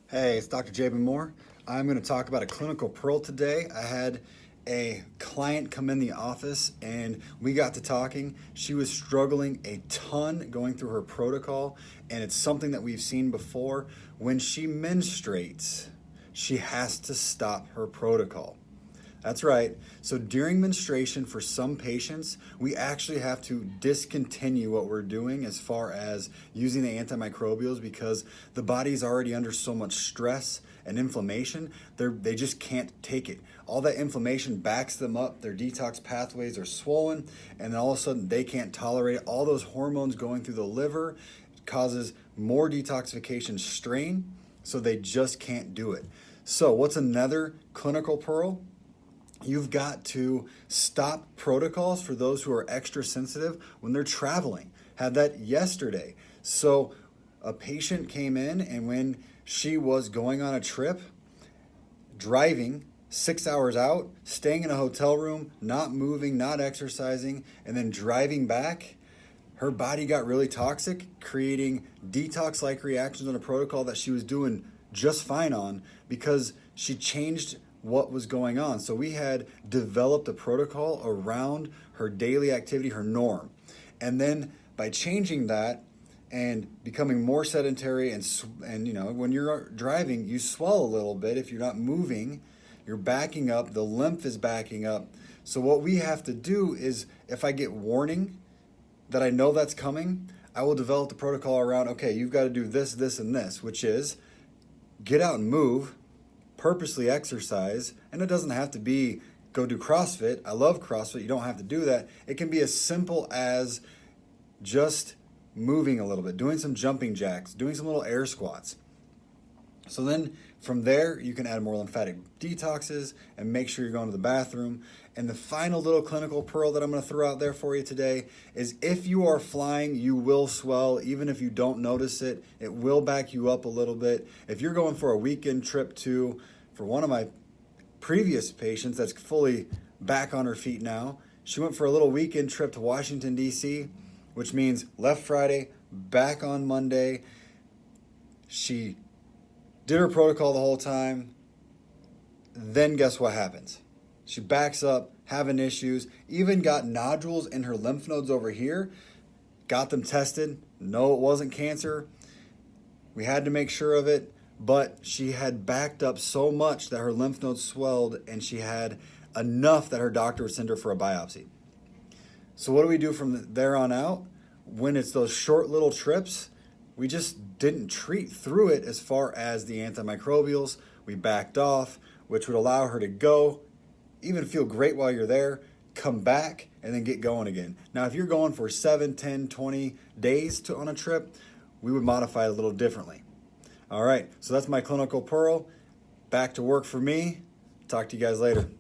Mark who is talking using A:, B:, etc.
A: Hey, it's Dr. Jaban. I'm going to talk about a clinical pearl today. I had a client come in the office and we got to talking. She was struggling a ton going through her protocol, and it's something that we've seen before. When she menstruates, she has to stop her protocol. That's right. So during menstruation, for some patients, we actually have to discontinue what we're doing as far as using the antimicrobials because the body is already under so much stress and inflammation. They just can't take it. All that inflammation backs them up. Their detox pathways are swollen, and then all of a sudden they can't tolerate it. All those hormones going through the liver causes more detoxification strain, so they just can't do it. So what's another clinical pearl? You've got to stop protocols for those who are extra sensitive when they're traveling. Had that yesterday. So a patient came in, and when she was going on a trip, driving 6 hours out, staying in a hotel room, not moving, not exercising, and then driving back, her body got really toxic, creating detox-like reactions on a protocol that she was doing just fine on because she changed what was going on. So we had developed a protocol around her daily activity, her norm. And then by changing that and becoming more sedentary and when you're driving, you swell a little bit. If you're not moving, you're backing up, the lymph is backing up. So what we have to do is, if I get warning that I know that's coming, I will develop the protocol around, okay, you've got to do this, this, and this, which is get out and move, purposely exercise, and it doesn't have to be go do CrossFit. I love CrossFit. You don't have to do that. It can be as simple as just moving a little bit, doing some jumping jacks, doing some little air squats. So then from there, you can add more lymphatic detoxes and make sure you're going to the bathroom. And the final little clinical pearl that I'm going to throw out there for you today is, if you are flying, you will swell. Even if you don't notice it, it will back you up a little bit. If you're going for a weekend trip for one of my previous patients that's fully back on her feet now, she went for a little weekend trip to Washington, D.C., which means left Friday, back on Monday. She did her protocol the whole time. Then guess what happens? She backs up, having issues, even got nodules in her lymph nodes over here. Got them tested. No, it wasn't cancer. We had to make sure of it, but she had backed up so much that her lymph nodes swelled, and she had enough that her doctor would send her for a biopsy. So what do we do from there on out? When it's those short little trips, we just didn't treat through it as far as the antimicrobials. We backed off, which would allow her to go, even feel great while you're there, come back, and then get going again. Now, if you're going for 7, 10, 20 days on a trip, we would modify it a little differently. All right, so that's my clinical pearl. Back to work for me. Talk to you guys later.